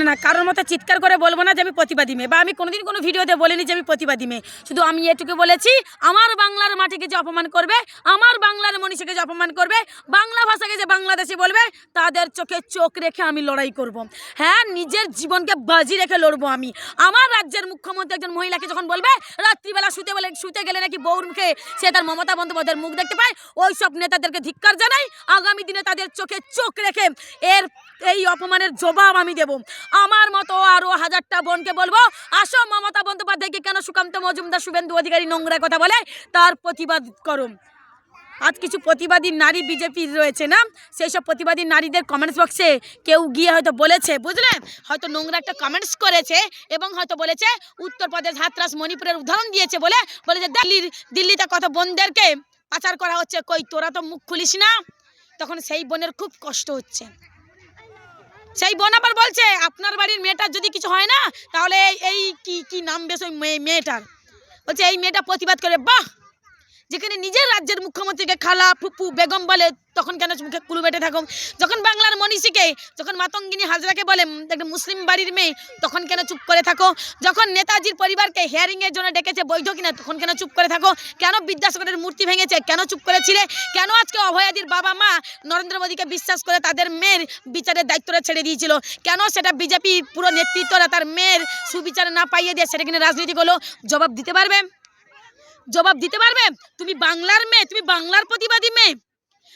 না কারোর মতো চিৎকার করে বলবো না যে আমি প্রতিবাদী মেয়ে, বা আমি কোনোদিন কোনো ভিডিওতে বলিনি যে আমি প্রতিবাদী মেয়ে। শুধু আমি এটুকু বলেছি, আমার বাংলার মাটিকে যে অপমান করবে, আমার বাংলার মনীষীকে যে অপমান করবে, বাংলা ভাষাকে যে বাংলাদেশি বলবে, তাদের চোখে চোখ রেখে আমি লড়াই করব। হ্যাঁ, নিজের জীবনকে বাজি রেখে লড়বো আমি। আমার রাজ্যের মুখ্যমন্ত্রী একজন মহিলাকে যখন বলবে রাত্রিবেলা শুতে গেলে নাকি বউর মুখে সে তার মমতা বন্দ্যোপাধ্যায়ের মুখ দেখতে পায়, ওই সব নেতাদেরকে ধিক্কার জানাই। আগামী দিনে তাদের চোখে চোখ রেখে এই অপমানের জবাব আমি দেব। আমার মতো আরো হাজারটা বোনকে বলবো, আসো মমতা বন্দ্যোপাধ্যায়কে কেন সুকান্ত মজুমদার, শুভেন্দু অধিকারী নোংরা কথা বলে তার প্রতিবাদ করো। আজ কিছু প্রতিবাদী নারী বিজেপির রয়েছে না, সেই সব প্রতিবাদী নারীদের কমেন্টস বক্সে কেউ গিয়ে হয়তো বলেছে, বুঝলেন, হয়তো নোংরা একটা কমেন্টস করেছে এবং হয়তো বলেছে উত্তরপ্রদেশ, হাতরাস, মণিপুরের উদাহরণ দিয়েছে বলে যে দিল্লিতে কত বোনদেরকে পাচার করা হচ্ছে, কই তোরা তো মুখ খুলিস না। তখন সেই বোনের খুব কষ্ট হচ্ছে। সেই বোন আবার বলছে আপনার বাড়ির মেয়েটার যদি কিছু হয় না তাহলে এই কি নাম বেশ ওই মেয়েটার, বলছে এই মেয়েটা প্রতিবাদ করে। বাহ, যেখানে নিজের রাজ্যের মুখ্যমন্ত্রীকে খালা, ফুপু, বেগম বলে তখন কেন মুখে কুলু বেটে থাকো? যখন বাংলার মনীষীকে, যখন মাতঙ্গিনী হাজরাকে বলে একটা মুসলিম বাড়ির মেয়ে, তখন কেন চুপ করে থাকো? যখন নেতাজির পরিবারকে হিয়ারিংয়ের জন্য ডেকেছে বৈধ কিনা, তখন কেন চুপ করে থাকো? কেন বিদ্যাসাগরের মূর্তি ভেঙেছে, কেন চুপ করেছিলে? কেন আজকে অভয়াদির বাবা মা নরেন্দ্র মোদীকে বিশ্বাস করে তাদের মেয়ের বিচারের দায়িত্বটা ছেড়ে দিয়েছিল? কেন সেটা বিজেপি পুরো নেতৃত্বরা তার মেয়ের সুবিচার না পাইয়ে দিয়ে সেটা কিনে রাজনীতি করলো? জবাব দিতে পারবে? জবাব দিতে পারবে? তুমি বাংলার মেয়ে, তুমি বাংলার প্রতিবাদী মেয়ে।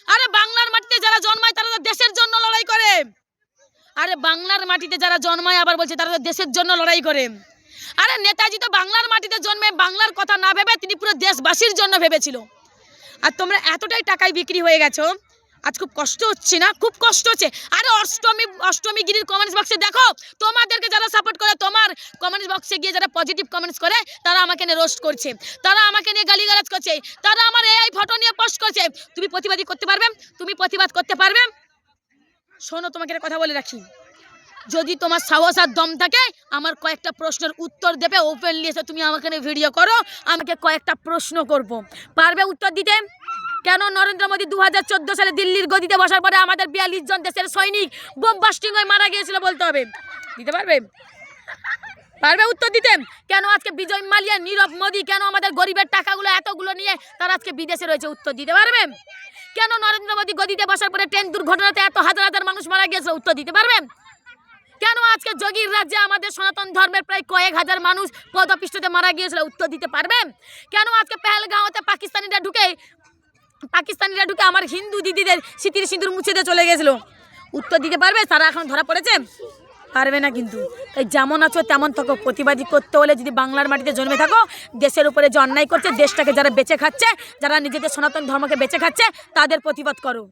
আরে বাংলার মাটিতে যারা জন্মায় তারা তো দেশের জন্য লড়াই করে। আরে বাংলার মাটিতে যারা জন্মায় আবার বলছে তারা তো দেশের জন্য লড়াই করে। আরে নেতাজি তো বাংলার মাটিতে জন্মে বাংলার কথা না ভেবে তিনি পুরো দেশবাসীর জন্য ভেবেছিল। আর তোমরা এতটাই টাকায় বিক্রি হয়ে গেছো, আজ খুব কষ্ট হচ্ছে না? খুব কষ্ট হচ্ছে। আরে অষ্টমী গিরির কমেন্টস বক্সে দেখো, তোমাদেরকে যারা সাপোর্ট করে, তোমার কমেন্টস বক্সে গিয়ে যারা পজিটিভ কমেন্টস করে, তারা আমাকে নিয়ে রোস্ট করছে, তারা আমাকে নিয়ে গালিগালাজ করছে, তারা আমার এই ফটো নিয়ে পোস্ট করছে। তুমি প্রতিবাদী করতে পারবে? তুমি প্রতিবাদ করতে পারবে? শোনো, তোমাকে একটা কথা বলে রাখি, যদি তোমার সাহস আর দম থাকে আমার কয়েকটা প্রশ্নের উত্তর দেবে। ওপেনলি এসে তুমি আমাকে নিয়ে ভিডিও করো, আমাকে কয়েকটা প্রশ্ন করব, পারবে উত্তর দিতে? কেন নরেন্দ্র মোদী 2014 সালে দিল্লির গদিতে বসার পরে আমাদের 42 জন দেশের সৈনিক বোম বাস্টিং হয়ে মারা গিয়েছিল বলতে হবে? দিতে পারবে? পারবে উত্তর দিতে? কেন আজকে বিজয় মালিয়া, নীরব মোদী, কেন আমাদের গরিবের টাকাগুলো এতগুলো নিয়ে তারা আজকে বিদেশে রয়েছে? উত্তর দিতে পারবে? কেন নরেন্দ্র মোদী গদিতে বসার পরে ট্রেন দুর্ঘটনাতে এত হাজার হাজার মানুষ মারা গিয়েছিল? উত্তর দিতে পারবে? কেন আজকে যোগীর রাজ্যে আমাদের সনাতন ধর্মের প্রায় কয়েক হাজার মানুষ পদপিষ্টতে মারা গিয়েছিল? উত্তর দিতে পারবে? কেন আজকে পেহেলগাঁওতে পাকিস্তানিরা ঢুকে আমার হিন্দু দিদিদের স্মৃতির সিঁদুর মুছে দিয়ে চলে গেছিল? উত্তর দিতে পারবে? তারা এখন ধরা পড়েছে? পারবে না। কিন্তু তাই যেমন আছো তেমন থাকো। প্রতিবাদী করতে হলে যদি বাংলার মাটিতে জন্মে থাকো, দেশের উপরে যে অন্যায় করছে, দেশটাকে যারা বেঁচে খাচ্ছে, যারা নিজেদের সনাতন ধর্মকে বেঁচে খাচ্ছে, তাদের প্রতিবাদ করো।